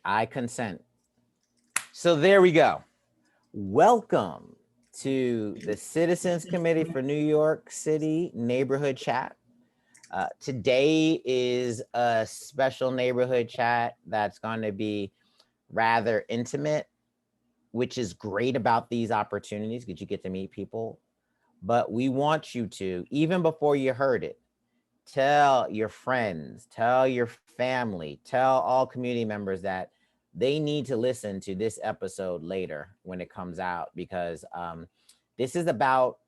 I consent. So there we go. Welcome to the Citizens Committee for New York City Neighborhood Chat. Today is a special neighborhood chat that's going to be rather intimate, which is great about these opportunities because you get to meet people. But we want you to, even before you heard it, tell your friends, tell your family, tell all community members that they need to listen to this episode later when it comes out, because this is about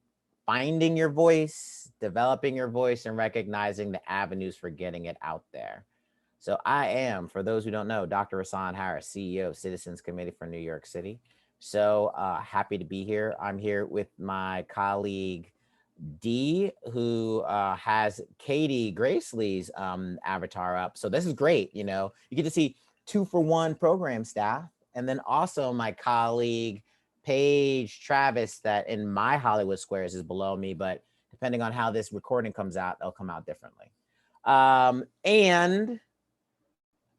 finding your voice, developing your voice, and recognizing the avenues for getting it out there. So I am, for those who don't know, Dr. Rasan Harris, CEO of Citizens Committee for New York City. So happy to be here. I'm here with my colleague, D, who has Katie Gracely's avatar up. So this is great. You know, you get to see 2-for-1 program staff. And then also my colleague, Paige Travis, that in my Hollywood Squares is below me, but depending on how this recording comes out, they'll come out differently. And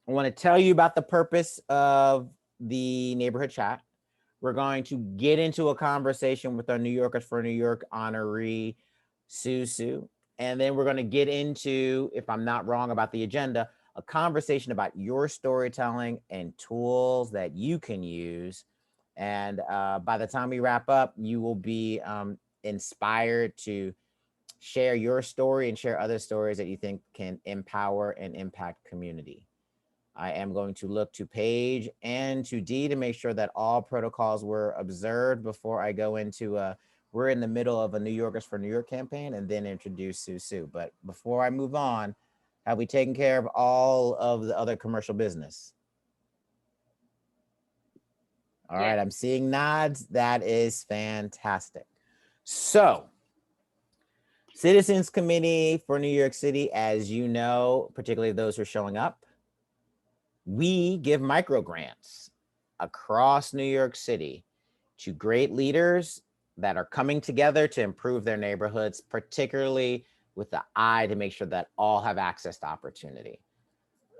I want to tell you about the purpose of the neighborhood chat. We're going to get into a conversation with our New Yorkers for New York honoree, Sue. And then we're going to get into, if I'm not wrong about the agenda, a conversation about your storytelling and tools that you can use. And by the time we wrap up, you will be inspired to share your story and share other stories that you think can empower and impact community. I am going to look to Paige and to D to make sure that all protocols were observed before I go into we're in the middle of a New Yorkers for New York campaign and then introduce Sue. But before I move on, have we taken care of all of the other commercial business? All right, I'm seeing nods. That is fantastic. So, Citizens Committee for New York City, as you know, particularly those who are showing up, we give micro grants across New York City to great leaders that are coming together to improve their neighborhoods, particularly with the eye to make sure that all have access to opportunity.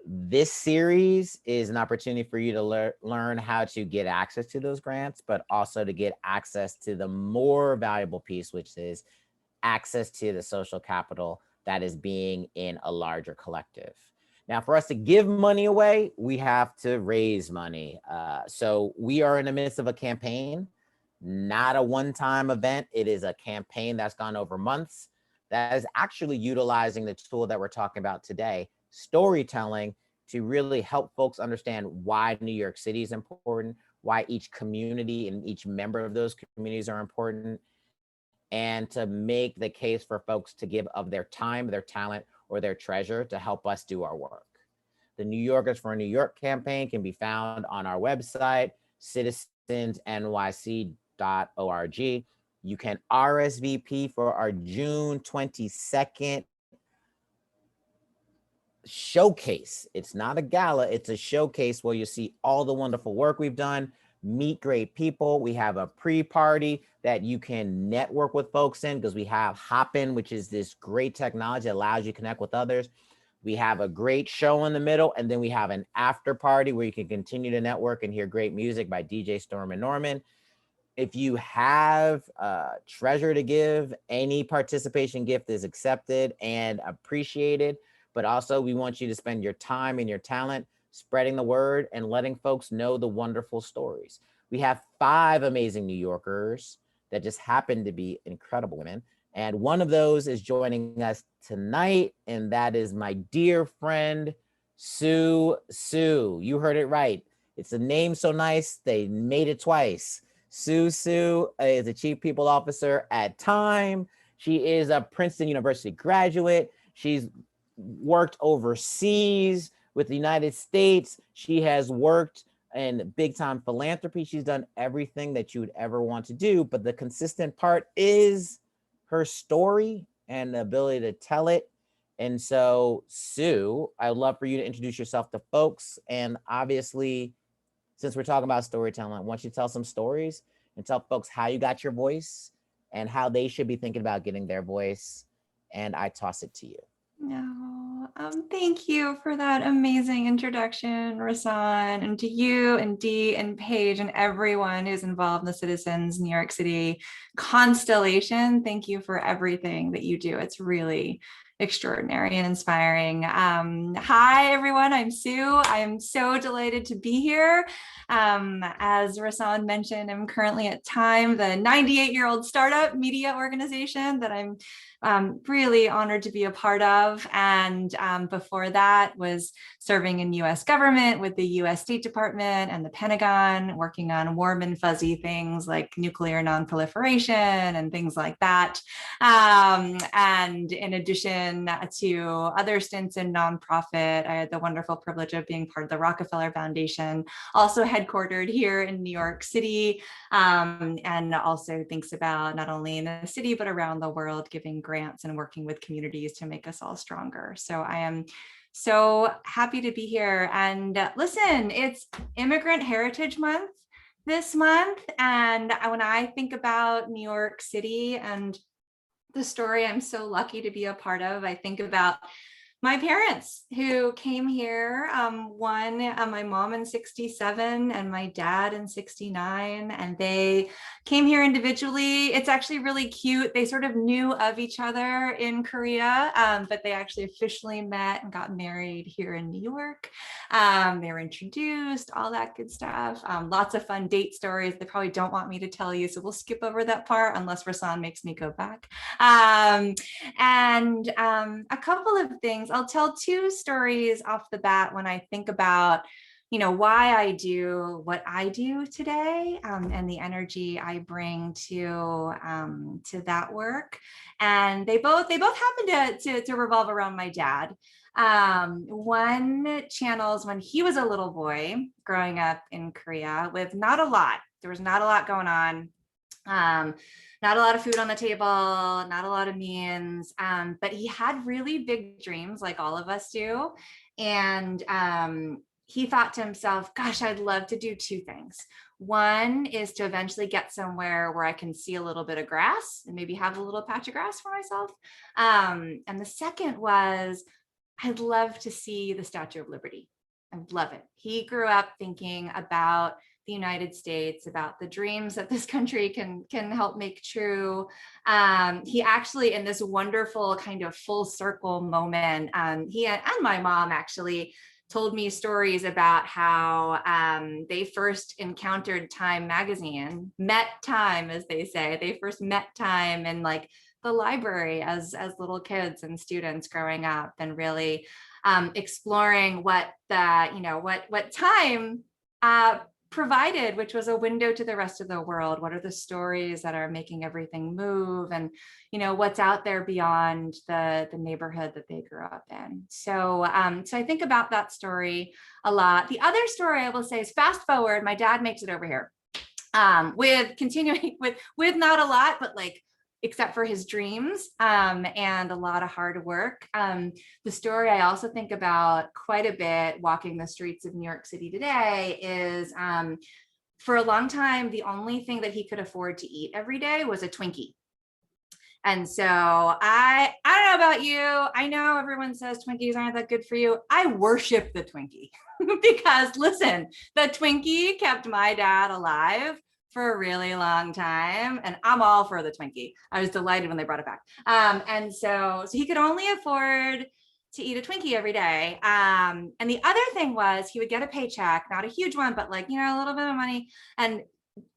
This series is an opportunity for you to learn how to get access to those grants, but also to get access to the more valuable piece, which is access to the social capital that is being in a larger collective. Now, for us to give money away, we have to raise money. So we are in the midst of a campaign, not a one-time event. It is a campaign that's gone over months that is actually utilizing the tool that we're talking about today, storytelling, to really help folks understand why New York City is important, why each community and each member of those communities are important, and to make the case for folks to give of their time, their talent, or their treasure to help us do our work. The New Yorkers for New York campaign can be found on our website, citizensnyc.org. You can RSVP for our June 22nd showcase. It's not a gala, it's a showcase where you see all the wonderful work we've done, meet great people. We have a pre-party that you can network with folks in, because we have Hopin, which is this great technology that allows you to connect with others. We have a great show in the middle, and then we have an after party where you can continue to network and hear great music by DJ Storm and Norman. If you have treasure to give, any participation gift is accepted and appreciated. But also we want you to spend your time and your talent spreading the word and letting folks know the wonderful stories. We have 5 amazing New Yorkers that just happen to be incredible women. And one of those is joining us tonight, and that is my dear friend, Sue. You heard it right. It's a name so nice, they made it twice. Sue is the Chief People Officer at Time. She is a Princeton University graduate. She's worked overseas with the United States. She has worked in big time philanthropy. She's done everything that you would ever want to do, but the consistent part is her story and the ability to tell it. And so, Sue, I'd love for you to introduce yourself to folks. And obviously, since we're talking about storytelling, I want you to tell some stories and tell folks how you got your voice and how they should be thinking about getting their voice. And I toss it to you. No, thank you for that amazing introduction, Rasan, and to you and Dee and Paige and everyone who's involved in the Citizens New York City constellation. Thank you for everything that you do. It's really extraordinary and inspiring. Hi, everyone. I'm Sue. I'm so delighted to be here. As Rasan mentioned, I'm currently at Time, the 98-year-old startup media organization that I'm really honored to be a part of. And before that was serving in US government with the US State Department and the Pentagon, working on warm and fuzzy things like nuclear nonproliferation and things like that. And in addition to other stints in nonprofit, I had the wonderful privilege of being part of the Rockefeller Foundation, also headquartered here in New York City, and also thinks about not only in the city, but around the world, giving grants and working with communities to make us all stronger. So I am so happy to be here. And listen, it's Immigrant Heritage Month this month. And when I think about New York City and the story I'm so lucky to be a part of, I think about my parents who came here, my mom in 67 and my dad in 69, and they came here individually. It's actually really cute. They sort of knew of each other in Korea, but they actually officially met and got married here in New York. They were introduced, all that good stuff. Lots of fun date stories. They probably don't want me to tell you, so we'll skip over that part unless Rasan makes me go back. And a couple of things. I'll tell two stories off the bat when I think about, why I do what I do today, and the energy I bring to that work. And they both happen to revolve around my dad. One channels when he was a little boy growing up in Korea with not a lot. There was not a lot going on. Not a lot of food on the table, not a lot of means, but he had really big dreams like all of us do. And he thought to himself, gosh, I'd love to do two things. One is to eventually get somewhere where I can see a little bit of grass and maybe have a little patch of grass for myself. And the second was, I'd love to see the Statue of Liberty. I'd love it. He grew up thinking about the United States, about the dreams that this country can help make true. He actually, in this wonderful kind of full circle moment, he and my mom actually told me stories about how they first encountered Time magazine, met Time, as they say. They first met Time in like the library as little kids and students growing up, and really exploring what Time provided, which was a window to the rest of the world. What are the stories that are making everything move, and what's out there beyond the neighborhood that they grew up in. So so I think about that story a lot. The other story I will say is, fast forward, my dad makes it over here, with continuing with not a lot, but like, except for his dreams, and a lot of hard work. The story I also think about quite a bit walking the streets of New York City today is, for a long time, the only thing that he could afford to eat every day was a Twinkie. And so I don't know about you. I know everyone says Twinkies aren't that good for you. I worship the Twinkie because listen, the Twinkie kept my dad alive for a really long time, and I'm all for the Twinkie. I was delighted when they brought it back. And so he could only afford to eat a Twinkie every day. And the other thing was, he would get a paycheck, not a huge one, but like, a little bit of money. And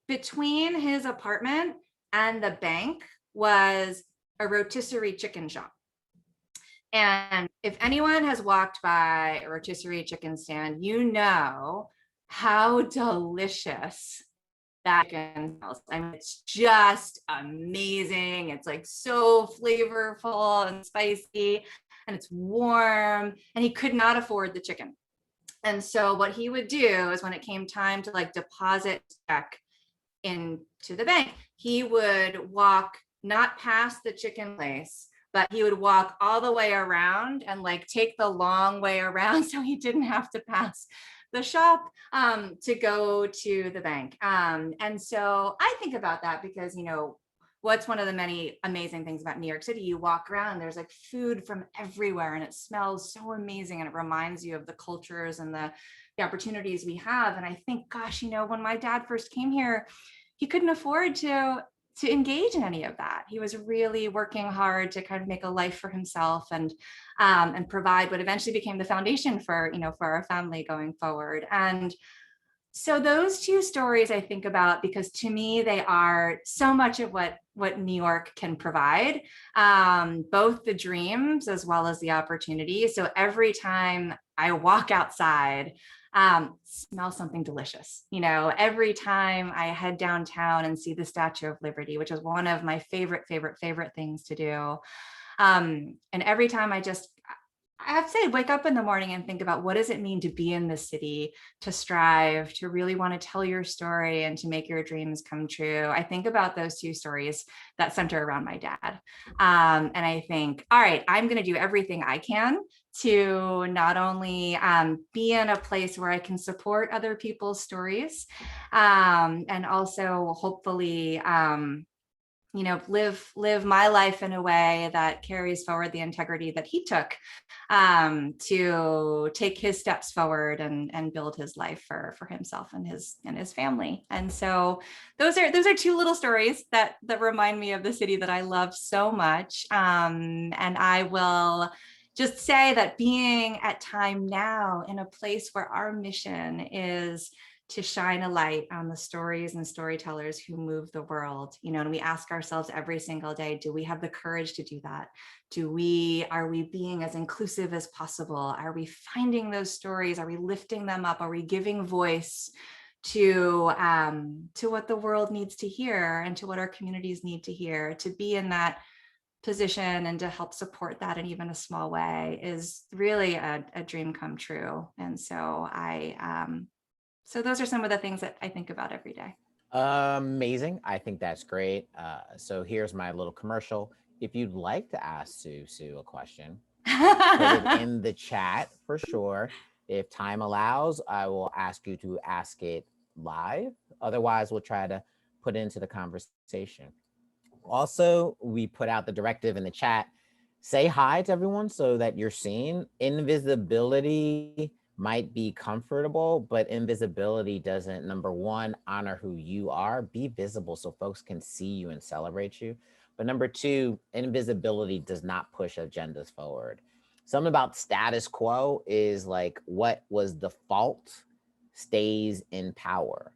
between his apartment and the bank was a rotisserie chicken shop. And if anyone has walked by a rotisserie chicken stand, you know how delicious that chicken smells. I mean, it's just amazing. It's like so flavorful and spicy, and it's warm, and he could not afford the chicken. And so what he would do is, when it came time to like deposit check into the bank, he would walk not past the chicken place, but he would walk all the way around and like take the long way around so he didn't have to pass the shop to go to the bank. And so I think about that because, what's one of the many amazing things about New York City? You walk around, there's like food from everywhere and it smells so amazing. And it reminds you of the cultures and the opportunities we have. And I think, gosh, you know, when my dad first came here, he couldn't afford to engage in any of that. He was really working hard to kind of make a life for himself and provide what eventually became the foundation for, you know, for our family going forward. And so those two stories I think about because to me they are so much of what New York can provide, both the dreams as well as the opportunity. So every time I walk outside, smell something delicious. You know, every time I head downtown and see the Statue of Liberty, which is one of my favorite things to do. And every time I have to say, wake up in the morning and think about what does it mean to be in the city, to strive, to really want to tell your story and to make your dreams come true. I think about those two stories that center around my dad. And I think, all right, I'm going to do everything I can to not only be in a place where I can support other people's stories and also hopefully you know, live my life in a way that carries forward the integrity that he took to take his steps forward and build his life for himself and his family. And so those are two little stories that remind me of the city that I love so much. And I will just say that being at Time Now in a place where our mission is to shine a light on the stories and storytellers who move the world, you know, and we ask ourselves every single day, do we have the courage to do that? Are we being as inclusive as possible? Are we finding those stories? Are we lifting them up? Are we giving voice to what the world needs to hear and to what our communities need to hear? To be in that position and to help support that in even a small way is really a dream come true. And so so those are some of the things that I think about every day. Amazing. I think that's great. So here's my little commercial. If you'd like to ask Sue a question, put it in the chat for sure. If time allows, I will ask you to ask it live. Otherwise, we'll try to put it into the conversation. Also, we put out the directive in the chat. Say hi to everyone so that you're seen. Invisibility might be comfortable, but invisibility doesn't, number one, honor who you are. Be visible so folks can see you and celebrate you. But number two, invisibility does not push agendas forward. Something about status quo is like what was default stays in power.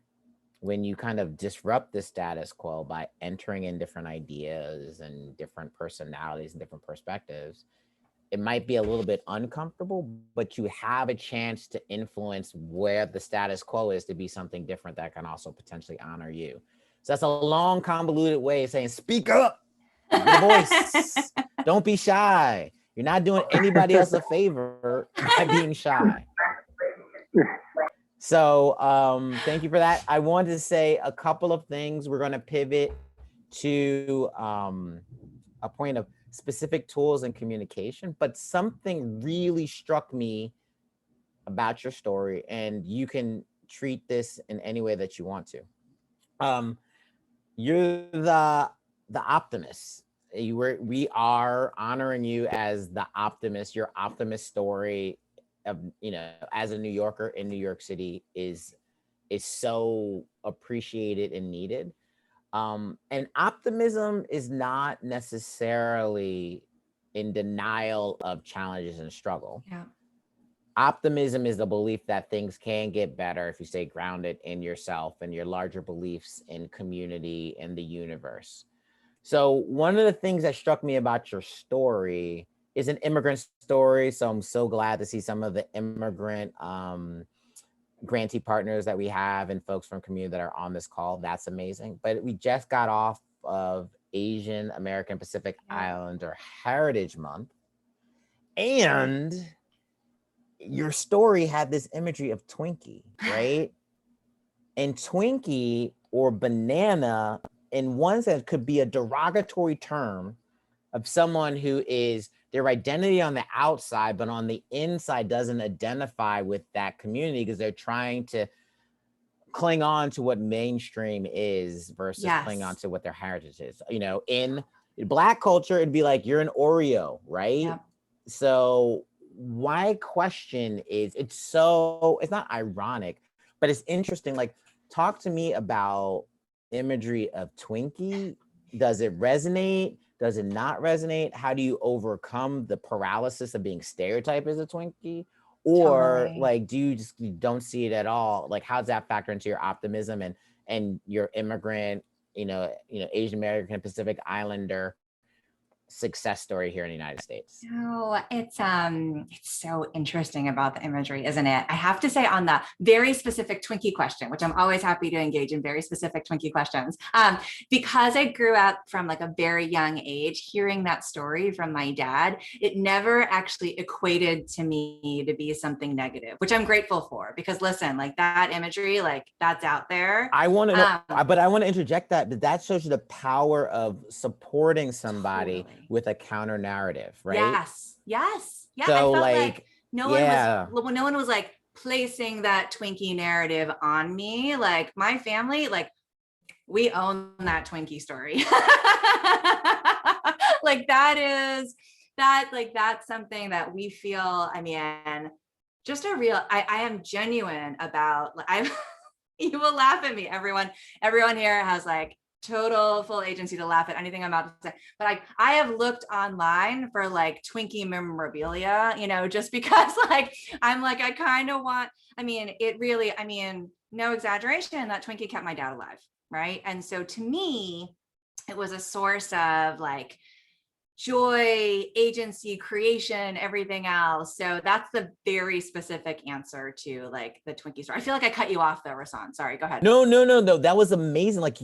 When you kind of disrupt the status quo by entering in different ideas and different personalities and different perspectives, it might be a little bit uncomfortable, but you have a chance to influence where the status quo is to be something different that can also potentially honor you. So that's a long, convoluted way of saying, speak up, get a voice. Don't be shy. You're not doing anybody else a favor by being shy. So thank you for that. I wanted to say a couple of things. We're going to pivot to a point of specific tools and communication, but something really struck me about your story, and you can treat this in any way that you want to. You're the optimist. We are honoring you as the optimist. Your optimist story of, you know, as a New Yorker in New York City is so appreciated and needed. And optimism is not necessarily in denial of challenges and struggle. Yeah. Optimism is the belief that things can get better if you stay grounded in yourself and your larger beliefs in community and the universe. So one of the things that struck me about your story is an immigrant story. So I'm so glad to see some of the immigrant grantee partners that we have and folks from community that are on this call. That's amazing. But we just got off of Asian American Pacific Islander Heritage Month. And your story had this imagery of Twinkie, right? And Twinkie or banana, in one sense, could be a derogatory term of someone who is their identity on the outside, but on the inside doesn't identify with that community because they're trying to cling on to what mainstream is versus cling on Yes. to what their heritage is. You know, in Black culture, it'd be like you're an Oreo, right? Yep. So my question is, it's not ironic, but it's interesting. Like, talk to me about imagery of Twinkie. Does it resonate? Does it not resonate? How do you overcome the paralysis of being stereotyped as a Twinkie? Or Totally. like, you don't see it at all? Like, how does that factor into your optimism and your immigrant, Asian American Pacific Islander success story here in the United States? No, it's so interesting about the imagery, isn't it? I have to say, on the very specific Twinkie question, which I'm always happy to engage in very specific Twinkie questions, because I grew up from like a very young age hearing that story from my dad. It never actually equated to me to be something negative, which I'm grateful for, because listen, like that imagery, like that's out there. I want to know, but I want to interject that shows you the power of supporting somebody Totally. with a counter narrative, right? Yes. Yes. Yeah. I So felt like yeah, no one was like placing that Twinkie narrative on me. Like my family, like we own that Twinkie story. Like that's something that we feel. I mean, just a real, I am genuine about, I you will laugh at me. Everyone here has like total full agency to laugh at anything I'm about to say. But I have looked online for like Twinkie memorabilia, just because like I'm like, I kind of want, no exaggeration, that Twinkie kept my dad alive. Right. And so to me, it was a source of like joy, agency, creation, everything else. So that's the very specific answer to like the Twinkie story. I feel like I cut you off though, Rasan. Sorry, go ahead. no, that was amazing. Like,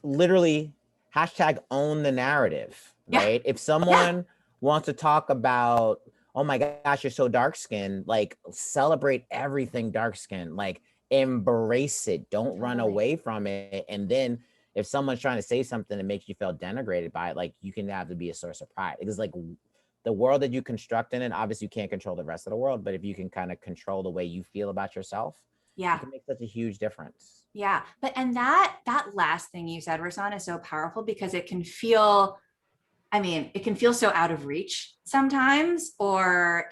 literally, hashtag own the narrative, Yeah. right? If Yeah. someone wants to talk about, oh my gosh, you're so dark skinned, like, celebrate everything dark skinned, like, embrace it, don't run Totally. away from it. And then if someone's trying to say something that makes you feel denigrated by it, like, you can have to be a source of pride, because like the world that you construct in it, obviously you can't control the rest of the world, but if you can kind of control the way you feel about yourself, Yeah. it can make such a huge difference. Yeah. And that last thing you said, Rasan, is so powerful, because it can feel so out of reach sometimes, or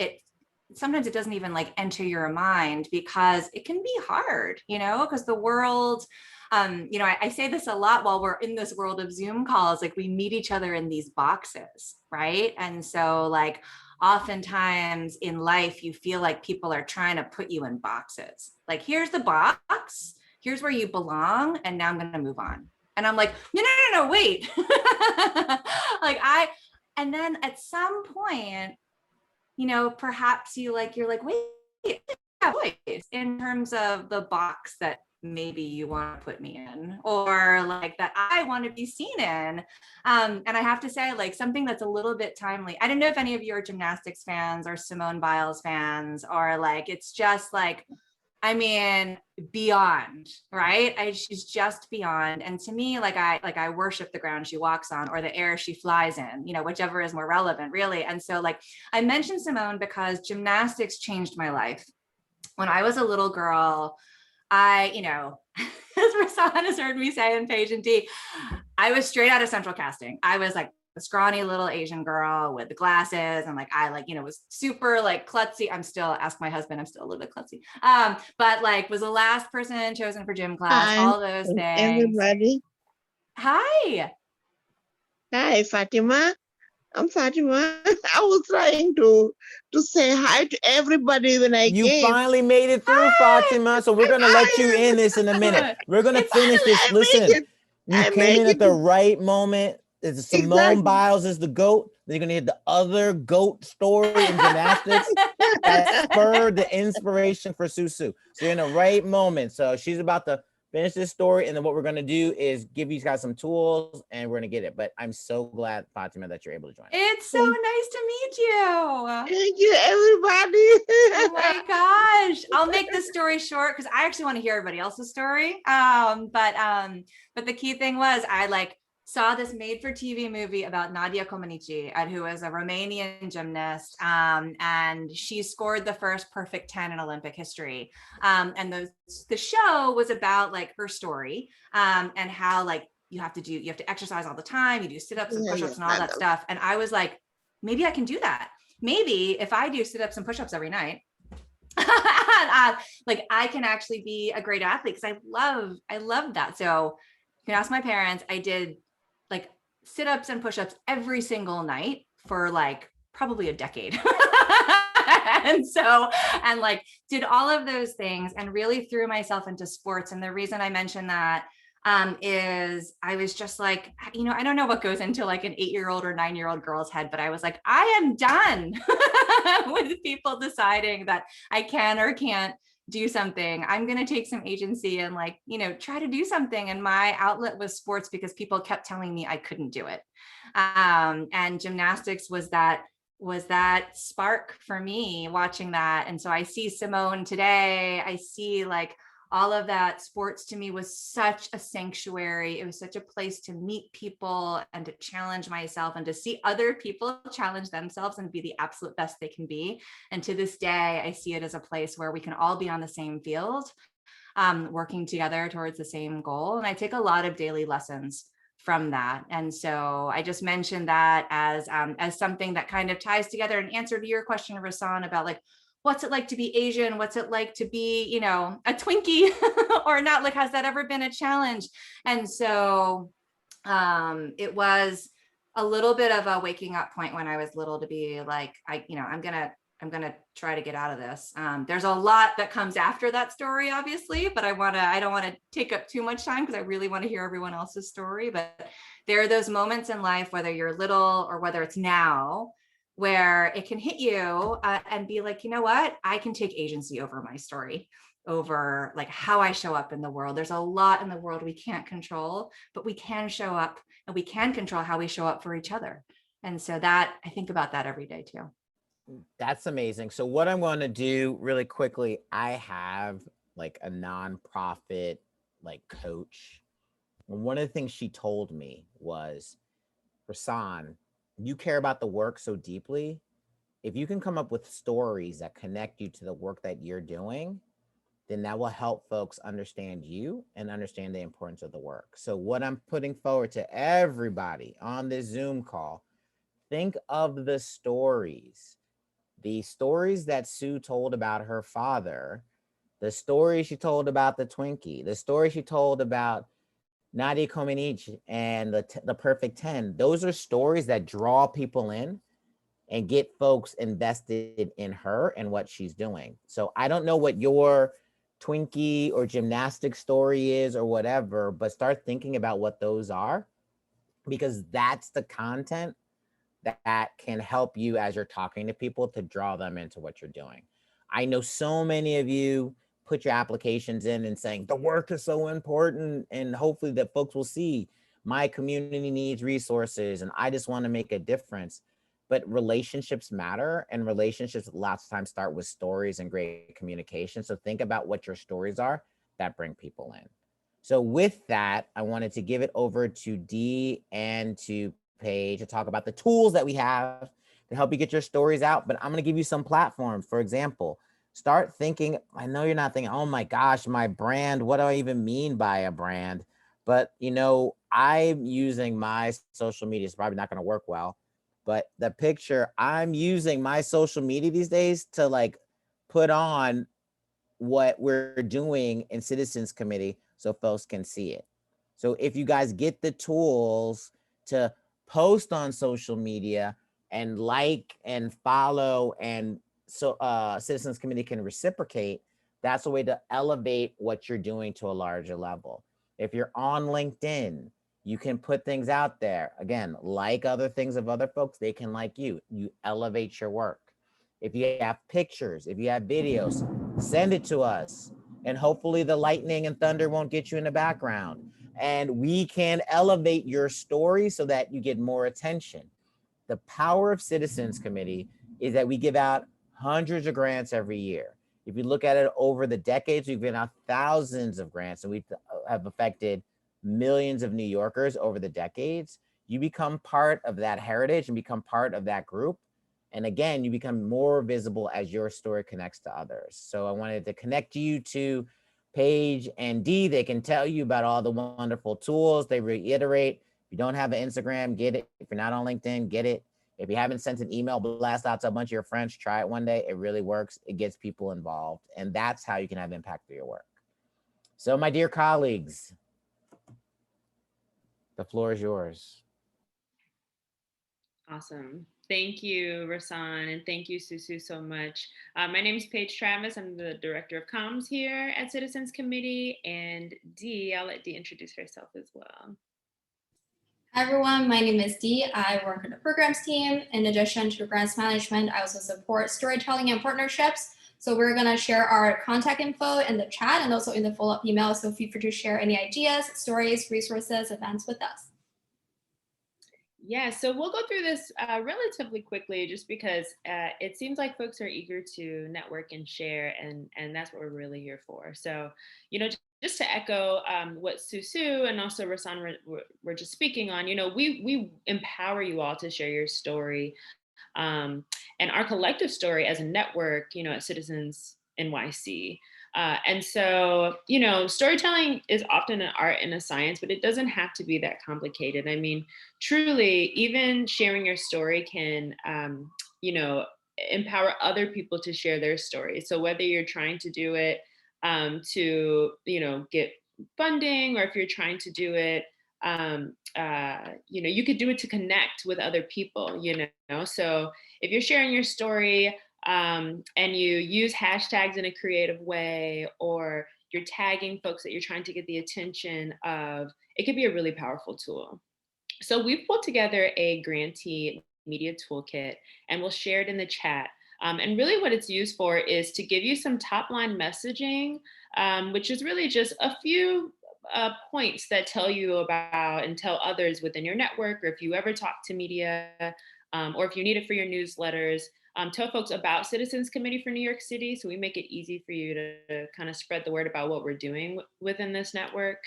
sometimes it doesn't even like enter your mind, because it can be hard, because the world, I say this a lot while we're in this world of Zoom calls, like we meet each other in these boxes, right? And so like oftentimes in life, you feel like people are trying to put you in boxes. Like, here's the box, here's where you belong, and now I'm going to move on. And I'm like, no, wait. And then at some point, perhaps you're like, wait, I have voice in terms of the box that maybe you want to put me in, or like that I want to be seen in. And I have to say, like, something that's a little bit timely. I don't know if any of you are gymnastics fans or Simone Biles fans, or like, it's just like, beyond, right? She's just beyond. And to me, I worship the ground she walks on, or the air she flies in, whichever is more relevant, really. And so like, I mentioned Simone because gymnastics changed my life. When I was a little girl, as Rasan has heard me say in Paige and T, I was straight out of central casting. I was like a scrawny little Asian girl with the glasses, and like I was super like klutzy. Ask my husband, I'm still a little bit klutzy. But like was the last person chosen for gym class, Hi, all those things. everybody. Hi. Hi, Fatima. I'm Fatima. I was trying to say hi to everybody when I You came. finally made it through, Hi. Fatima. So we're gonna let you in this in a minute. We're gonna finish this. I Listen, make it. you I came make in at the it. right moment. It's Simone Exactly. Biles is the GOAT. Then you're gonna hear the other GOAT story in gymnastics that spurred the inspiration for Susu. So you're in the right moment. So she's about to finish this story, and then what we're gonna do is give you guys some tools, and we're gonna get it. But I'm so glad, Fatima, that you're able to join us. It's so nice to meet you. Thank you, everybody. Oh my gosh. I'll make this story short because I actually want to hear everybody else's story. But the key thing was saw this made-for-TV movie about Nadia Comaneci, who is a Romanian gymnast, and she scored the first perfect 10 in Olympic history. And the show was about like her story, and how like you have to exercise all the time, you do sit-ups and push-ups and all that stuff. And I was like, maybe I can do that. Maybe if I do sit-ups and push-ups every night, like I can actually be a great athlete, because I love that. So you can ask my parents. I did like sit-ups and push-ups every single night for like probably a decade. And like did all of those things and really threw myself into sports. And the reason I mentioned that is I was just like, I don't know what goes into like an 8-year-old or 9-year-old girl's head, but I was like, I am done with people deciding that I can or can't do something. I'm going to take some agency and like, try to do something. And my outlet was sports, because people kept telling me I couldn't do it. And gymnastics was that spark for me watching that. And so I see Simone today. I see like all of that. Sports to me was such a sanctuary. It was such a place to meet people and to challenge myself and to see other people challenge themselves and be the absolute best they can be. And to this day, I see it as a place where we can all be on the same field, working together towards the same goal. And I take a lot of daily lessons from that. And so I just mentioned that as something that kind of ties together an answer to your question, Rasan, about like, what's it like to be Asian? What's it like to be, a Twinkie or not? Like, has that ever been a challenge? And so it was a little bit of a waking up point when I was little to be like, I'm gonna try to get out of this. There's a lot that comes after that story, obviously, but I don't want to take up too much time because I really want to hear everyone else's story. But there are those moments in life, whether you're little or whether it's now, where it can hit you and be like, you know what, I can take agency over my story, over like how I show up in the world. There's a lot in the world we can't control, but we can show up and we can control how we show up for each other. And so that, I think about that every day too. That's amazing. So what I'm going to do really quickly, I have like a nonprofit like coach. And one of the things she told me was, Rasan, you care about the work so deeply. If you can come up with stories that connect you to the work that you're doing, then that will help folks understand you and understand the importance of the work. So what I'm putting forward to everybody on this Zoom call, think of the stories that Sue told about her father, the story she told about the Twinkie, the story she told about Nadia Comaneci and the perfect 10. Those are stories that draw people in and get folks invested in her and what she's doing. So I don't know what your Twinkie or gymnastic story is or whatever, but start thinking about what those are, because that's the content that can help you as you're talking to people to draw them into what you're doing. I know so many of you put your applications in and saying the work is so important, and hopefully that folks will see my community needs resources and I just want to make a difference. But relationships matter, and relationships lots of times start with stories and great communication. So think about what your stories are that bring people in. So with that, I wanted to give it over to Dee and to Paige to talk about the tools that we have to help you get your stories out. But I'm going to give you some platforms. For example, start thinking, I know you're not thinking, oh my gosh, my brand, what do I even mean by a brand? But I'm using my social media. It's probably not going to work well, but the picture, I'm using my social media these days to like put on what we're doing in Citizens Committee so folks can see it. So if you guys get the tools to post on social media and like and follow, and so Citizens Committee can reciprocate, that's a way to elevate what you're doing to a larger level. If you're on LinkedIn, you can put things out there. Again, like other things of other folks, they can like you. You elevate your work. If you have pictures, if you have videos, send it to us. And hopefully the lightning and thunder won't get you in the background. And we can elevate your story so that you get more attention. The power of Citizens Committee is that we give out hundreds of grants every year. If you look at it over the decades, we've given out thousands of grants, and we have affected millions of New Yorkers over the decades, you become part of that heritage and become part of that group. And again, you become more visible as your story connects to others. So I wanted to connect you to Paige and Dee. They can tell you about all the wonderful tools. They reiterate, if you don't have an Instagram, get it. If you're not on LinkedIn, get it. If you haven't sent an email blast out to a bunch of your friends, try it one day. It really works. It gets people involved. And that's how you can have impact through your work. So my dear colleagues, the floor is yours. Awesome. Thank you, Rasan, and thank you, Susu, so much. My name is Paige Travis. I'm the Director of Comms here at Citizens Committee. And Dee, I'll let Dee introduce herself as well. Hi everyone, my name is Dee. I work on the programs team. In addition to grants management, I also support storytelling and partnerships. So we're gonna share our contact info in the chat and also in the follow-up email. So feel free to share any ideas, stories, resources, events with us. Yeah, so we'll go through this relatively quickly just because it seems like folks are eager to network and share, and that's what we're really here for. So, you know, just to echo what Susu and also Rasan were just speaking on, you know, we empower you all to share your story and our collective story as a network, you know, at Citizens NYC. And so, you know, storytelling is often an art and a science, but it doesn't have to be that complicated. I mean, truly, even sharing your story can, you know, empower other people to share their story. So whether you're trying to do it to, you know, get funding, or if you're trying to do it, you know, you could do it to connect with other people, you know. So if you're sharing your story, and you use hashtags in a creative way, or you're tagging folks that you're trying to get the attention of, it could be a really powerful tool. So we've pulled together a grantee media toolkit, and we'll share it in the chat. And really what it's used for is to give you some top line messaging, which is really just a few points that tell you about and tell others within your network, or if you ever talk to media, or if you need it for your newsletters. Tell folks about Citizens Committee for New York City, so we make it easy for you to kind of spread the word about what we're doing within this network.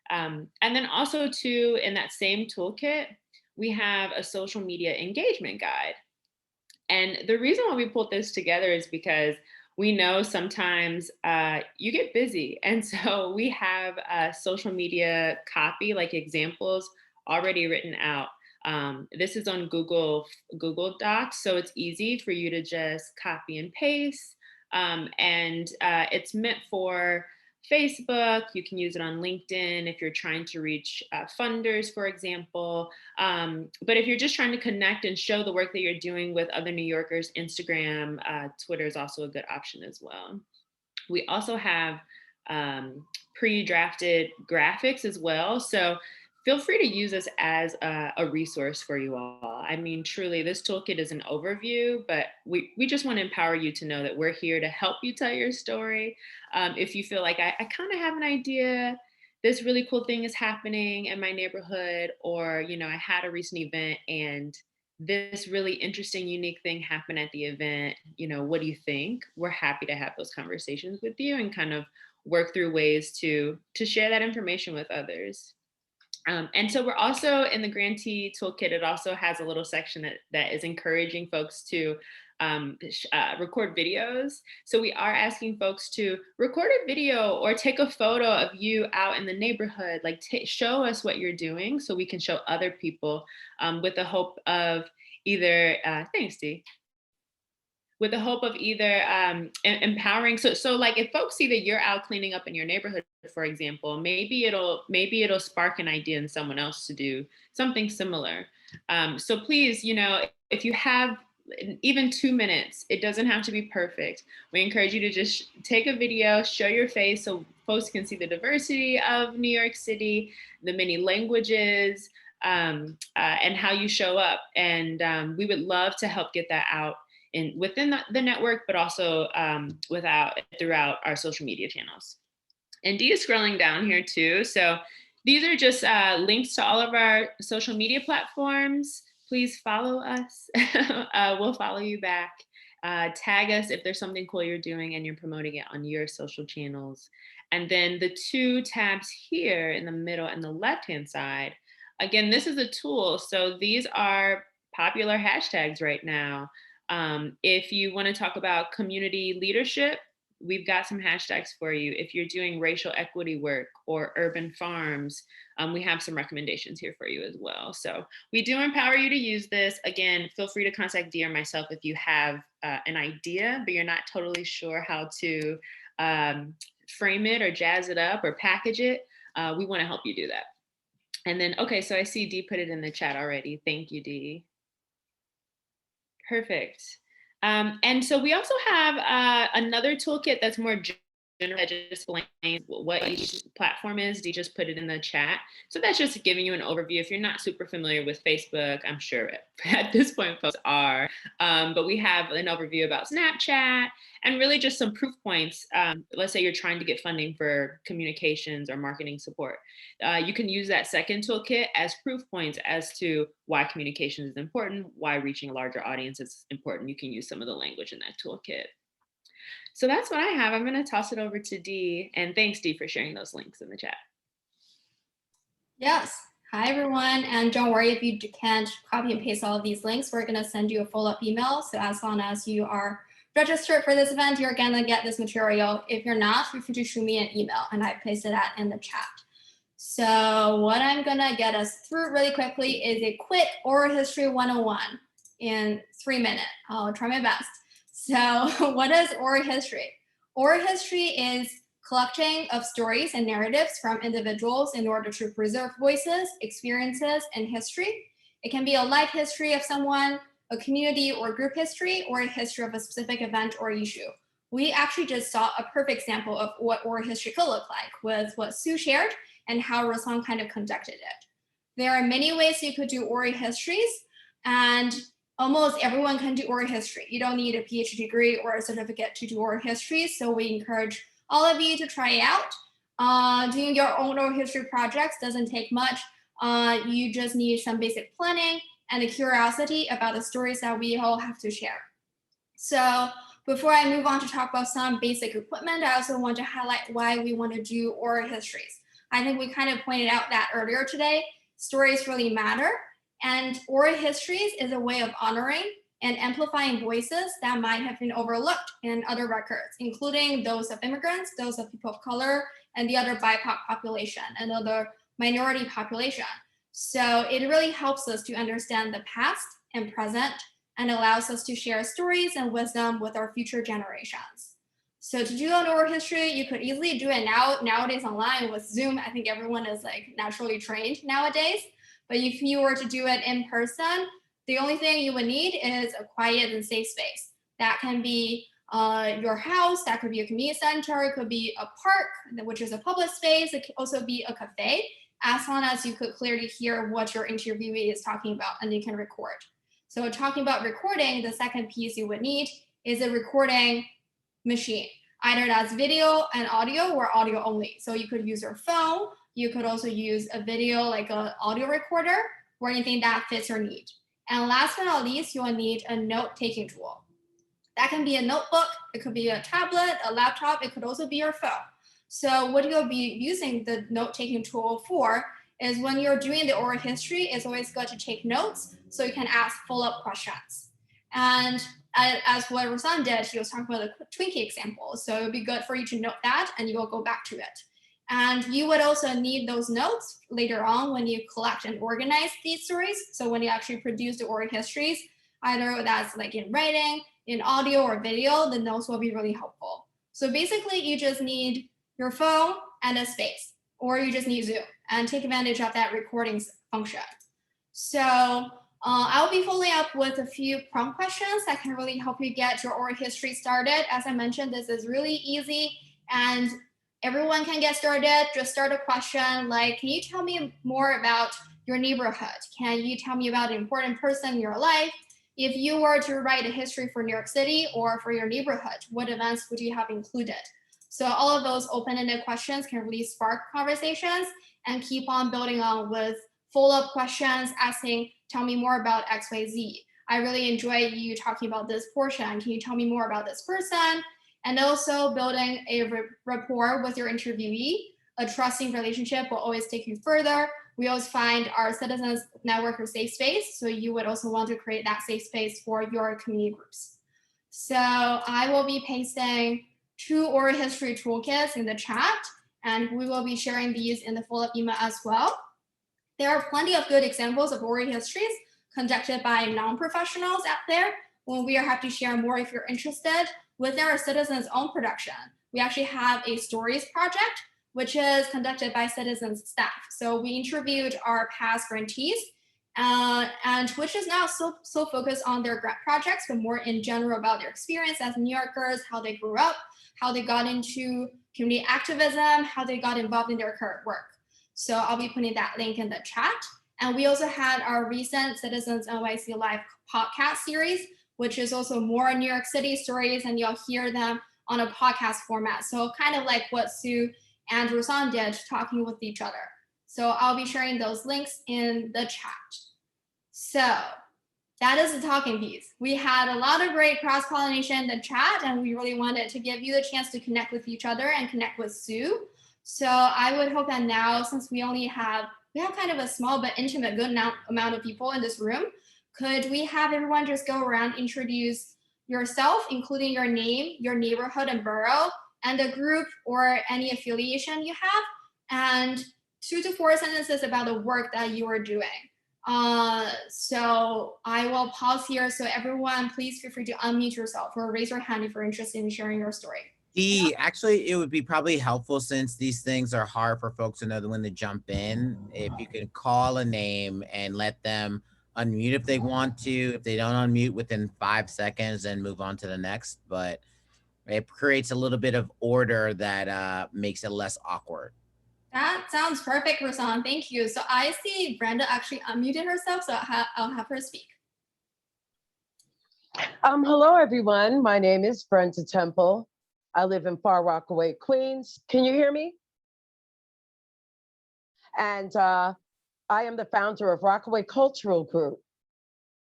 And then also too, in that same toolkit, we have a social media engagement guide. And the reason why we pulled this together is because we know sometimes you get busy. And so we have social media copy, like examples already written out. This is on Google Docs, so it's easy for you to just copy and paste. And it's meant for Facebook. You can use it on LinkedIn if you're trying to reach funders, for example. But if you're just trying to connect and show the work that you're doing with other New Yorkers, Instagram, Twitter is also a good option as well. We also have pre-drafted graphics as well. So feel free to use this as a resource for you all. I mean, truly, this toolkit is an overview, but we just want to empower you to know that we're here to help you tell your story. If you feel like I kind of have an idea, this really cool thing is happening in my neighborhood, or, you know, I had a recent event and this really interesting, unique thing happened at the event, you know, what do you think? We're happy to have those conversations with you and kind of work through ways to share that information with others. And so we're also in the grantee toolkit, it also has a little section that is encouraging folks to record videos. So we are asking folks to record a video or take a photo of you out in the neighborhood, like show us what you're doing so we can show other people, with the hope of either, thanks Dee, with the hope of either empowering. So like if folks see that you're out cleaning up in your neighborhood, for example, maybe it'll spark an idea in someone else to do something similar. So please, you know, if you have even 2 minutes, it doesn't have to be perfect. We encourage you to just take a video, show your face so folks can see the diversity of New York City, the many languages, and how you show up. And we would love to help get that out within the network, but also throughout our social media channels. And Dee is scrolling down here too. So these are just links to all of our social media platforms. Please follow us. We'll follow you back. Tag us if there's something cool you're doing and you're promoting it on your social channels. And then the two tabs here in the middle and the left-hand side, again, this is a tool. So these are popular hashtags right now. If you want to talk about community leadership, we've got some hashtags for you. If you're doing racial equity work or urban farms, we have some recommendations here for you as well. So we do empower you to use this. Again, feel free to contact Dee or myself if you have an idea, but you're not totally sure how to frame it or jazz it up or package it. We want to help you do that. And then, okay, so I see Dee put it in the chat already. Thank you, Dee. Perfect. And so we also have another toolkit that's more general, that just explains what each platform is. Dee just put it in the chat. So that's just giving you an overview. If you're not super familiar with Facebook, I'm sure at this point folks are, but we have an overview about Snapchat and really just some proof points. Let's say you're trying to get funding for communications or marketing support. You can use that second toolkit as proof points as to why communications is important, why reaching a larger audience is important. You can use some of the language in that toolkit. So that's what I have. I'm going to toss it over to Dee. And thanks, Dee, for sharing those links in the chat. Yes. Hi, everyone. And don't worry if you can't copy and paste all of these links. We're going to send you a follow-up email. So as long as you are registered for this event, you're going to get this material. If you're not, feel free to shoot me an email, and I pasted that in the chat. So what I'm going to get us through really quickly is a quick oral history 101 in 3 minutes. I'll try my best. So what is oral history? Oral history is collecting of stories and narratives from individuals in order to preserve voices, experiences, and history. It can be a life history of someone, a community or group history, or a history of a specific event or issue. We actually just saw a perfect example of what oral history could look like with what Sue shared and how Ruslan kind of conducted it. There are many ways you could do oral histories, and almost everyone can do oral history. You don't need a PhD degree or a certificate to do oral history, so we encourage all of you to try it out. Doing your own oral history projects doesn't take much. You just need some basic planning and a curiosity about the stories that we all have to share. So before I move on to talk about some basic equipment, I also want to highlight why we want to do oral histories. I think we kind of pointed out that earlier today. Stories really matter, and oral histories is a way of honoring and amplifying voices that might have been overlooked in other records, including those of immigrants, those of people of color, and the other BIPOC population and other minority population. So it really helps us to understand the past and present and allows us to share stories and wisdom with our future generations. So to do an oral history, you could easily do it nowadays online with Zoom. I think everyone is like naturally trained nowadays. But if you were to do it in person, the only thing you would need is a quiet and safe space. That can be your house, that could be a community center, it could be a park, which is a public space. It could also be a cafe, as long as you could clearly hear what your interviewee is talking about and you can record. So talking about recording, the second piece you would need is a recording machine. Either that's video and audio or audio only. So you could use your phone. You could also use a video like an audio recorder or anything that fits your need. And last but not least, you will need a note-taking tool. That can be a notebook, it could be a tablet, a laptop, it could also be your phone. So what you'll be using the note-taking tool for is when you're doing the oral history, it's always good to take notes so you can ask follow-up questions. And as what Ruslan did, he was talking about the Twinkie example. So it would be good for you to note that and you will go back to it. And you would also need those notes later on when you collect and organize these stories. So when you actually produce the oral histories, either that's like in writing, in audio or video, the notes will be really helpful. So basically you just need your phone and a space, or you just need Zoom and take advantage of that recording function. So I'll be following up with a few prompt questions that can really help you get your oral history started. As I mentioned, this is really easy and everyone can get started. Just start a question like, can you tell me more about your neighborhood? Can you tell me about an important person in your life? If you were to write a history for New York City or for your neighborhood, what events would you have included? So all of those open-ended questions can really spark conversations and keep on building on with follow-up questions asking, tell me more about XYZ. I really enjoyed you talking about this portion. Can you tell me more about this person? And also building a rapport with your interviewee. A trusting relationship will always take you further. We always find our Citizens Network a safe space, so you would also want to create that safe space for your community groups. So I will be pasting 2 oral history toolkits in the chat, and we will be sharing these in the follow-up email as well. There are plenty of good examples of oral histories conducted by non-professionals out there. Well, we are happy to share more if you're interested. Within our Citizens' own production, we actually have a stories project, which is conducted by Citizens staff. So we interviewed our past grantees, and which is now so focused on their grant projects, but more in general about their experience as New Yorkers, how they grew up, how they got into community activism, how they got involved in their current work. So I'll be putting that link in the chat. And we also had our recent Citizens NYC Live podcast series, which is also more New York City stories, and you'll hear them on a podcast format. So kind of like what Sue and Rosanne did, talking with each other. So I'll be sharing those links in the chat. So that is the talking piece. We had a lot of great cross-pollination in the chat, and we really wanted to give you the chance to connect with each other and connect with Sue. So I would hope that now, since we have kind of a small but intimate good amount of people in this room, could we have everyone just go around, introduce yourself, including your name, your neighborhood and borough, and the group or any affiliation you have, and 2 to 4 sentences about the work that you are doing. So I will pause here. So everyone, please feel free to unmute yourself or raise your hand if you're interested in sharing your story. Actually, it would be probably helpful, since these things are hard for folks to know when to jump in, if you could call a name and let them unmute if they want to. If they don't unmute within 5 seconds, then move on to the next. But it creates a little bit of order that makes it less awkward. That sounds perfect, Rosanne. Thank you. So I see Brenda actually unmuted herself, so I'll have her speak. Hello, everyone. My name is Brenda Temple. I live in Far Rockaway, Queens. Can you hear me? And I am the founder of Rockaway Cultural Group.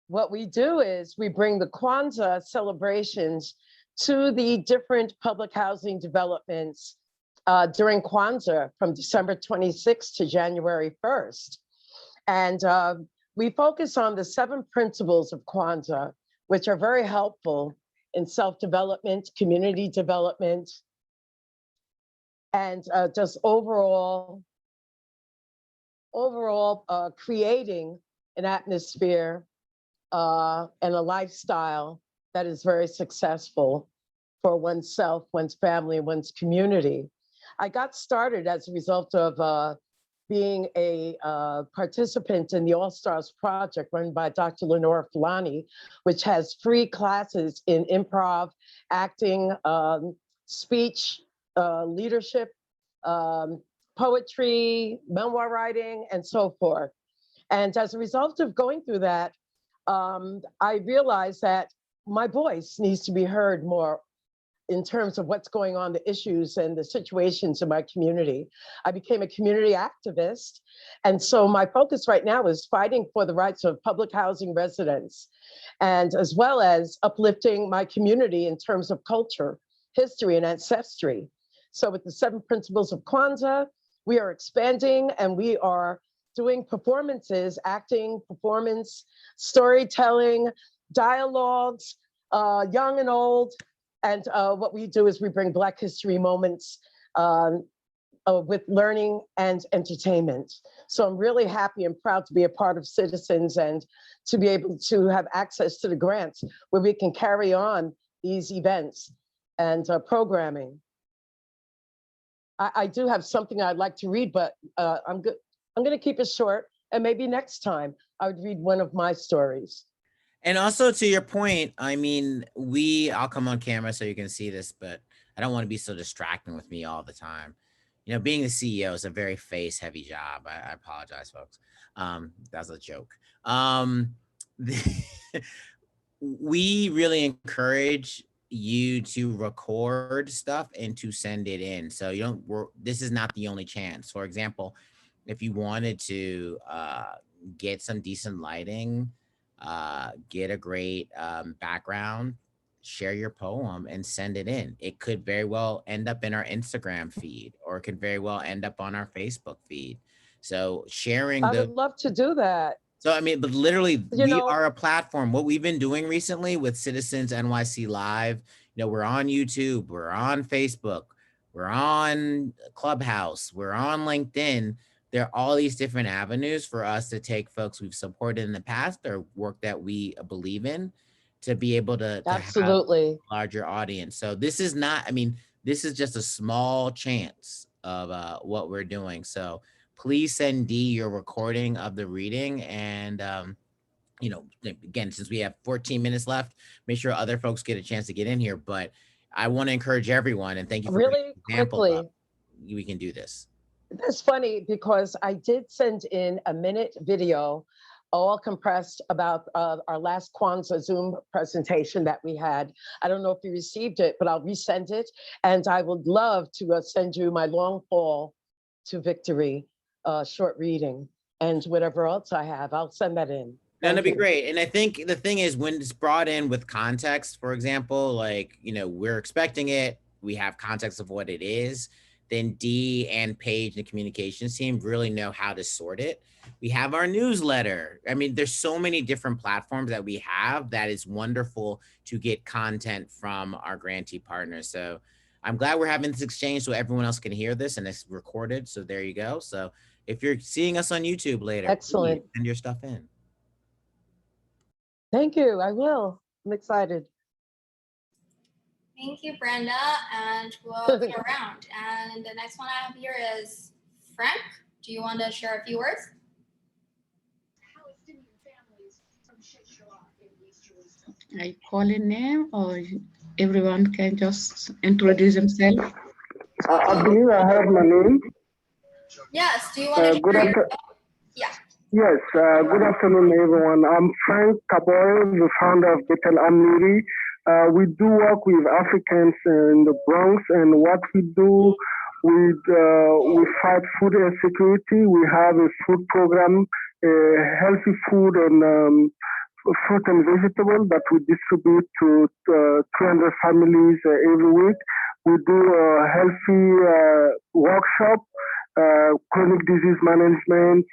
What we do is we bring the Kwanzaa celebrations to the different public housing developments during Kwanzaa from December 26th to January 1st. And we focus on the 7 principles of Kwanzaa, which are very helpful in self-development, community development, and just overall creating an atmosphere and a lifestyle that is very successful for oneself, one's family, one's community. I got started as a result of being a participant in the All Stars Project run by Dr. Lenora Fulani, which has free classes in improv, acting, speech, leadership, poetry, memoir writing, and so forth. And as a result of going through that, I realized that my voice needs to be heard more in terms of what's going on, the issues and the situations in my community. I became a community activist. And so my focus right now is fighting for the rights of public housing residents, and as well as uplifting my community in terms of culture, history, and ancestry. So with the 7 principles of Kwanzaa, we are expanding, and we are doing performances, acting, performance, storytelling, dialogues, young and old. And what we do is we bring Black history moments with learning and entertainment. So I'm really happy and proud to be a part of Citizens and to be able to have access to the grants where we can carry on these events and programming. I do have something I'd like to read, but I'm going to keep it short, and maybe next time I would read one of my stories. And also, to your point, I mean, I'll come on camera so you can see this, but I don't want to be so distracting with me all the time. You know, being the CEO is a very face heavy job. I apologize, folks. That's a joke. We really encourage you to record stuff and to send it in. So this is not the only chance. For example, if you wanted to get some decent lighting, get a great background, share your poem and send it in. It could very well end up in our Instagram feed, or it could very well end up on our Facebook feed. So sharing I would love to do that. so I mean, but literally You we know, are a platform. What we've been doing recently with Citizens NYC Live, we're on YouTube, we're on Facebook, we're on Clubhouse, we're on LinkedIn. There are all these different avenues for us to take folks we've supported in the past or work that we believe in to be able to have absolutely. a larger audience. So this is not, I mean, this is just a small chance of what we're doing. So please send D your recording of the reading. And, again, since we have 14 minutes left, make sure other folks get a chance to get in here. But I want to encourage everyone, and thank you for Really an example quickly. of we can do this. That's funny because I did send in a minute video, all compressed, about our last Kwanzaa Zoom presentation that we had. I don't know if you received it, but I'll resend it. And I would love to send you my long fall to victory short reading and whatever else I have. I'll send that in. That'd be great. And I think the thing is, when it's brought in with context, for example, like, we're expecting it, we have context of what it is, then D and Paige, the communications team, really know how to sort it. We have our newsletter. I mean, there's so many different platforms that we have that is wonderful to get content from our grantee partners. So I'm glad we're having this exchange so everyone else can hear this, and it's recorded. So there you go. So if you're seeing us on YouTube later, excellent, send your stuff in. Thank you. I will. I'm excited. Thank you, Brenda. And we'll go around. And the next one I have here is Frank. Do you want to share a few words? I call a name, or everyone can just introduce themselves? I believe I have my name. Yes. Do you want to good share? Yeah. Yes. Good afternoon, everyone. I'm Frank Kaboy, the founder of Betel Amniri. We do work with Africans in the Bronx, and what we do, we fight food insecurity. We have a food program, healthy food and fruit and vegetable that we distribute to 300 families every week. We do a healthy workshop, chronic disease management,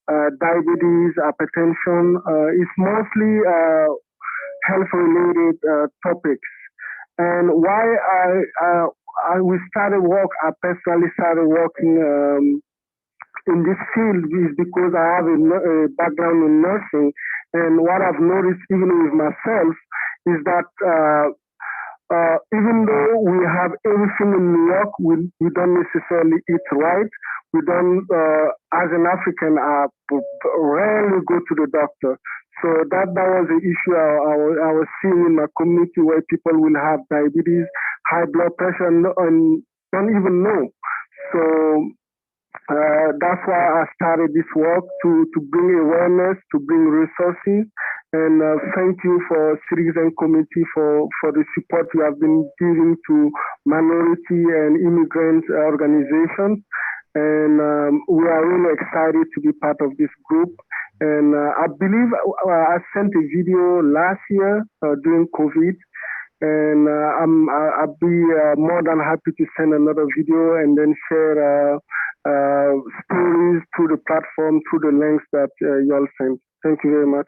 diabetes, hypertension. It's mostly health-related topics. And why we started work, I personally started working in this field is because I have a background in nursing. And what I've noticed, even with myself, is that even though we have everything in New York, we don't necessarily eat right. We don't, as an African, I rarely go to the doctor. So that was the issue I was seeing in my community, where people will have diabetes, high blood pressure, and don't even know. So that's why I started this work, to bring awareness, to bring resources. And thank you for Citizen Committee for the support you have been giving to minority and immigrant organizations. And we are really excited to be part of this group. And I believe I sent a video last year during COVID. And I'll be more than happy to send another video and then share stories through the platform, through the links that y'all sent. Thank you very much.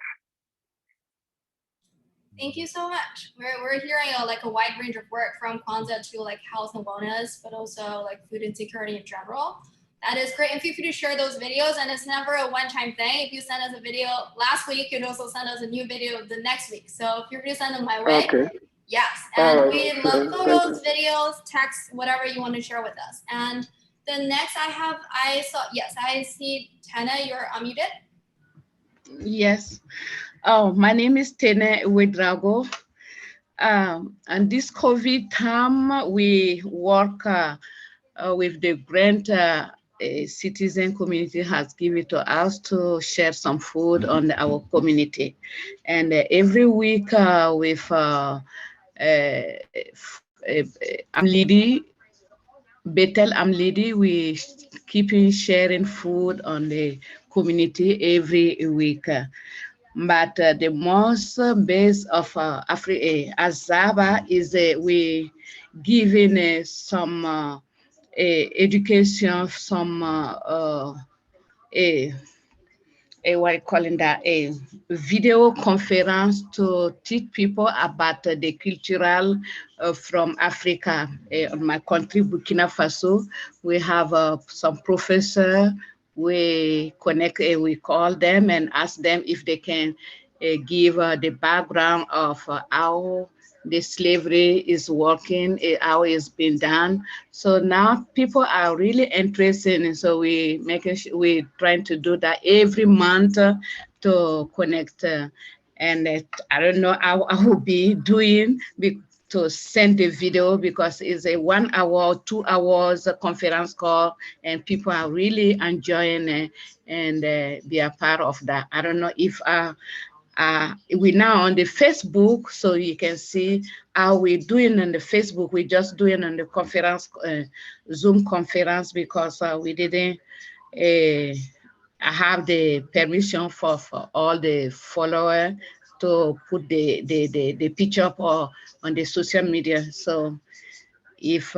Thank you so much. We're hearing a wide range of work, from Kwanzaa to health and wellness, but also food insecurity in general. That is great. And feel free to share those videos. And it's never a one-time thing. If you send us a video last week, you can also send us a new video the next week. So feel free to send them my way. Okay. Yes. And we love photos, videos, text, whatever you want to share with us. And the next I see Tana, you're unmuted. Yes. Oh, my name is Tene Uedrago. And this COVID time, we work with the grant citizen community has given to us to share some food on our community. And every week with Amlidi, Betel Amlidi, we keep sharing food on the community every week. but the most base of Azaba is we giving some education, some a what you calling that, a video conference to teach people about the cultural from Africa. On my country, Burkina Faso, we have some professor. We connect, we call them and ask them if they can give the background of how the slavery is working, how it's been done. So now people are really interested, and so we making we trying to do that every month to connect. And I don't know how I will be doing to send the video because it's a 1 hour, 2 hours conference call, and people are really enjoying it and be a part of that. I don't know if we now on the Facebook, so you can see how we're doing on the Facebook. We just doing on the conference, Zoom conference, because we didn't have the permission for all the followers to put the picture up on the social media. So if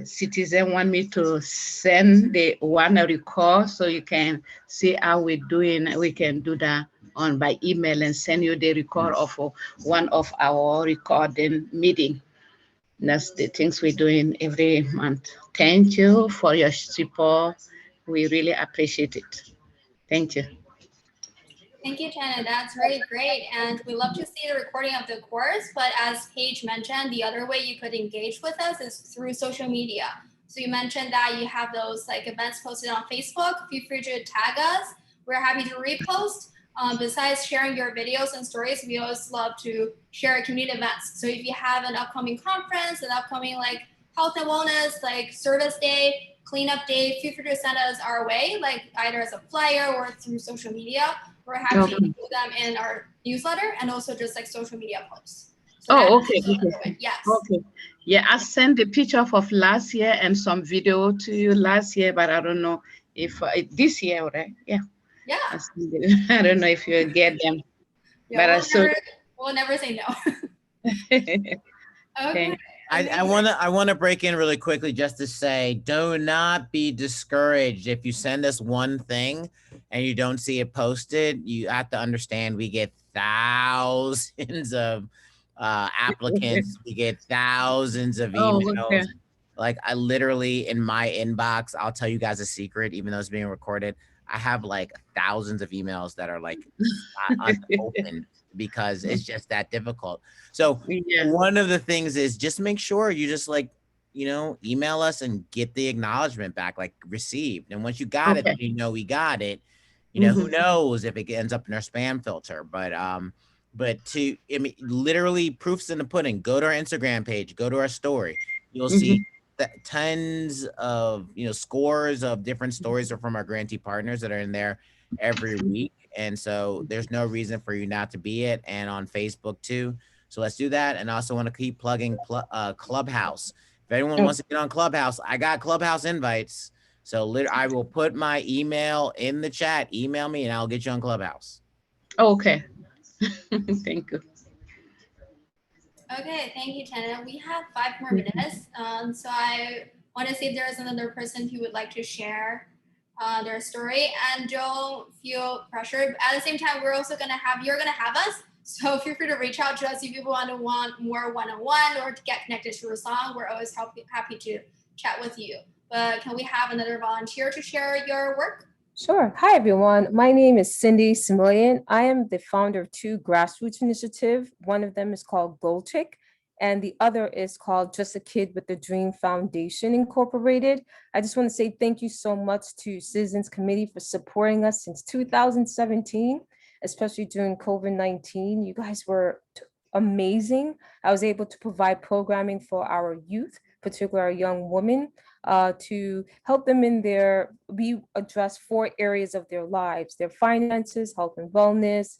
citizen want me to send the one record so you can see how we're doing, we can do that on by email and send you the record of one of our recording meeting. That's the things we're doing every month. Thank you for your support. We really appreciate it. Thank you. Thank you, Jenna. That's really great. And we love to see the recording of the course. But as Paige mentioned, the other way you could engage with us is through social media. So you mentioned that you have those like events posted on Facebook. Feel free to tag us. We're happy to repost. Besides sharing your videos and stories, we always love to share community events. So if you have an upcoming conference, an upcoming like health and wellness, like service day, cleanup day, feel free to send us our way, like either as a flyer or through social media. We're happy to include them in our newsletter and also just like social media posts. So Okay. Yes. Okay. Yeah, I sent the picture of last year and some video to you last year, but I don't know if this year, right? Yeah. Yeah. I don't know if you get them. Yeah, But we'll never say no. Okay. I want to break in really quickly just to say, do not be discouraged if you send us one thing and you don't see it posted. You have to understand we get thousands of applicants. We get thousands of emails. Okay. Like I literally in my inbox, I'll tell you guys a secret, even though it's being recorded. I have like thousands of emails that are like unopened because it's just that difficult. So one of the things is just make sure you just like, email us and get the acknowledgement back, like received. And once you got it, you know we got it. Who knows if it ends up in our spam filter. But literally proofs in the pudding. Go to our Instagram page, go to our story. You'll see tons of, scores of different stories are from our grantee partners that are in there every week. And so there's no reason for you not to be it. And on Facebook too. So let's do that. And I also want to keep plugging Clubhouse. If anyone wants to get on Clubhouse, I got Clubhouse invites. So I will put my email in the chat. Email me and I'll get you on Clubhouse. Okay. Thank you. Okay, thank you, Tana. We have 5 more minutes. So I want to see if there's another person who would like to share their story, and don't feel pressured. At the same time, we're also you're gonna have us. So feel free to reach out to us if you want more one-on-one or to get connected to a song. We're always happy to chat with you. But can we have another volunteer to share your work? Sure. Hi, everyone. My name is Cindy Similian. I am the founder of 2 grassroots initiatives. One of them is called Gold Chick, and the other is called Just a Kid with a Dream Foundation Incorporated. I just want to say thank you so much to Citizens Committee for supporting us since 2017, especially during COVID-19. You guys were amazing. I was able to provide programming for our youth, particularly our young women, to help them we address 4 areas of their lives: their finances, health and wellness,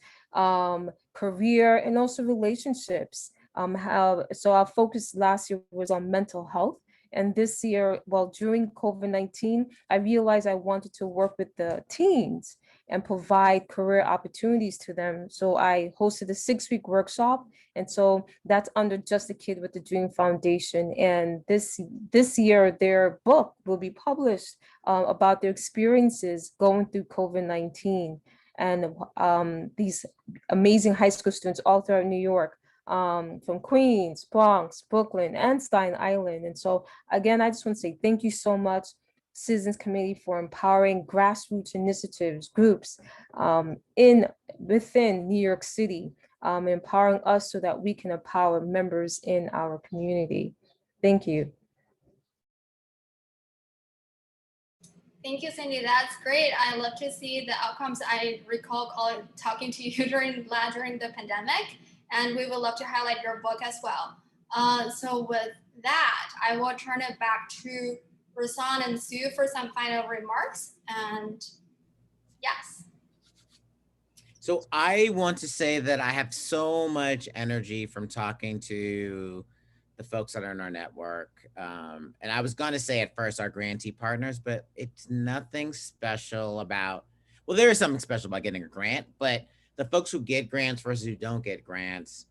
career, and also relationships. So our focus last year was on mental health. And this year, during COVID-19, I realized I wanted to work with the teens. and provide career opportunities to them. So I hosted a 6-week workshop. And so that's under Just a Kid with a Dream Foundation. And this year, their book will be published about their experiences going through COVID-19. And these amazing high school students all throughout New York, from Queens, Bronx, Brooklyn, and Staten Island. And so again, I just want to say thank you so much, Citizens Committee, for empowering grassroots initiatives, groups within New York City, empowering us so that we can empower members in our community. Thank you. Thank you, Cindy. That's great. I love to see the outcomes. I recall talking to you during the pandemic, and we would love to highlight your book as well. So with that, I will turn it back to Rasan and Sue for some final remarks. And yes. So I want to say that I have so much energy from talking to the folks that are in our network. And I was going to say at first our grantee partners, but it's nothing special about, well, there is something special about getting a grant, but the folks who get grants versus who don't get grants,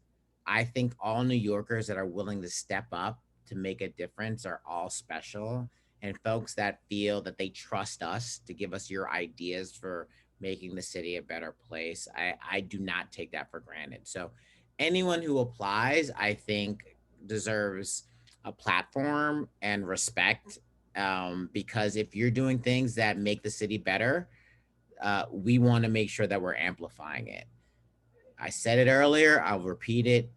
I think all New Yorkers that are willing to step up to make a difference are all special. And folks that feel that they trust us to give us your ideas for making the city a better place, I do not take that for granted. So anyone who applies, I think, deserves a platform and respect, because if you're doing things that make the city better, we want to make sure that we're amplifying it. I said it earlier, I'll repeat it.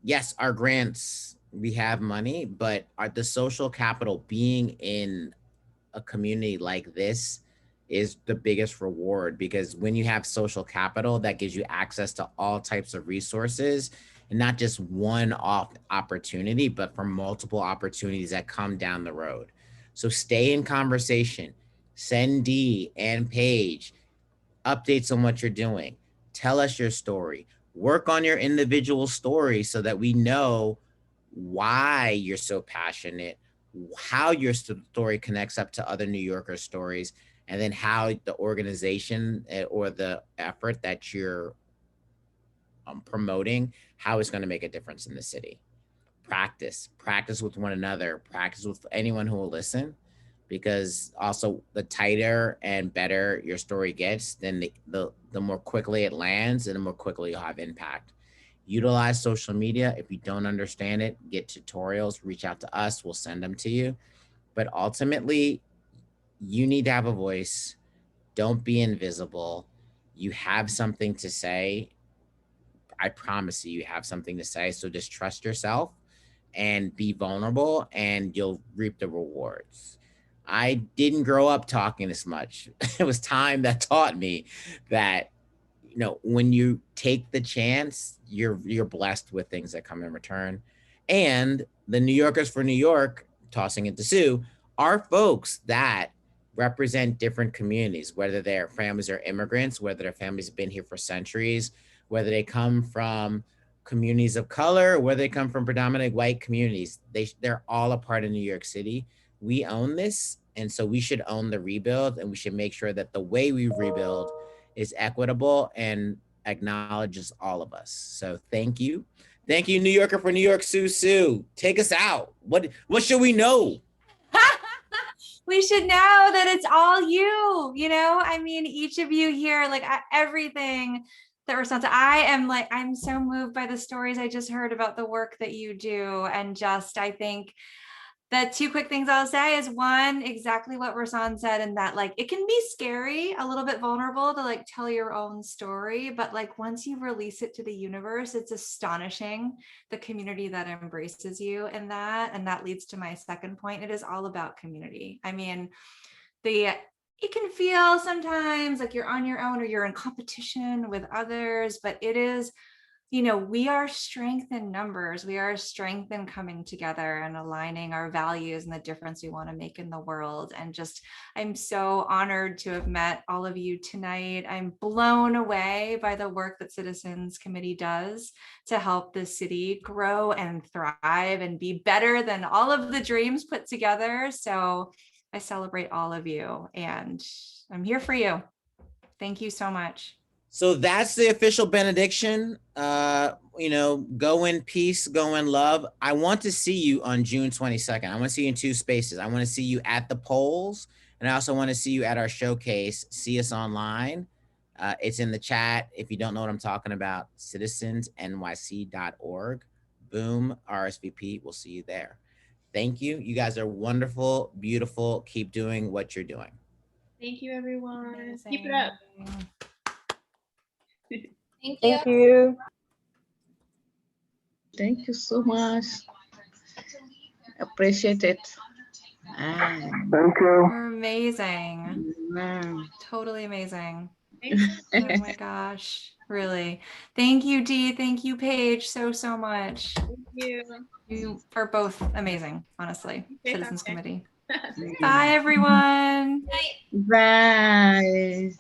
Yes, our grants, we have money, but the social capital, being in a community like this, is the biggest reward, because when you have social capital, that gives you access to all types of resources, and not just one-off opportunity, but for multiple opportunities that come down the road. So stay in conversation, send Dee and Paige updates on what you're doing. Tell us your story. Work on your individual story so that we know why you're so passionate, how your story connects up to other New Yorker stories, and then how the organization or the effort that you're promoting, how it's going to make a difference in the city. Practice with one another, practice with anyone who will listen, because also the tighter and better your story gets, then the more quickly it lands and the more quickly you'll have impact. Utilize social media. If you don't understand it, get tutorials, reach out to us, we'll send them to you. But ultimately, you need to have a voice. Don't be invisible. You have something to say. I promise you have something to say. So just trust yourself and be vulnerable, and you'll reap the rewards. I didn't grow up talking this much. It was time that taught me that, you know, when you take the chance, you're blessed with things that come in return. And the New Yorkers for New York, tossing it to Sue, are folks that represent different communities, whether their families are immigrants, whether their families have been here for centuries, whether they come from communities of color, whether they come from predominantly white communities. They're all a part of New York City. We own this, and so we should own the rebuild, and we should make sure that the way we rebuild is equitable and acknowledges all of us. So thank you. Thank you, New Yorker for New York. Sue. Take us out. What should we know? We should know that it's all you, I mean, each of you here, like everything that responds. I'm so moved by the stories I just heard about the work that you do. And I think the two quick things I'll say is, one, exactly what Rasan said, and that it can be scary, a little bit vulnerable to tell your own story, but once you release it to the universe, it's astonishing the community that embraces you in that. And that leads to my second point. It is all about community. I mean, it can feel sometimes like you're on your own or you're in competition with others, but it is, we are strength in numbers. We are strength in coming together and aligning our values and the difference we want to make in the world. And I'm so honored to have met all of you tonight. I'm blown away by the work that Citizens Committee does to help the city grow and thrive and be better than all of the dreams put together. So I celebrate all of you, and I'm here for you. Thank you so much. So that's the official benediction. Go in peace, go in love. I want to see you on June 22nd. I want to see you in 2 spaces. I want to see you at the polls, and I also want to see you at our showcase. See us online. It's in the chat. If you don't know what I'm talking about, citizensnyc.org. Boom, RSVP. We'll see you there. Thank you. You guys are wonderful, beautiful. Keep doing what you're doing. Thank you, everyone. Amazing. Keep it up. Thank you. Thank you. Thank you so much. Appreciate it. Thank you. You're amazing. Wow. Totally amazing. Thanks. Oh my gosh, really. Thank you, Dee. Thank you, Paige, so much. Thank you. You are both amazing, honestly. Okay, Citizens okay. Committee. Bye, everyone. Bye.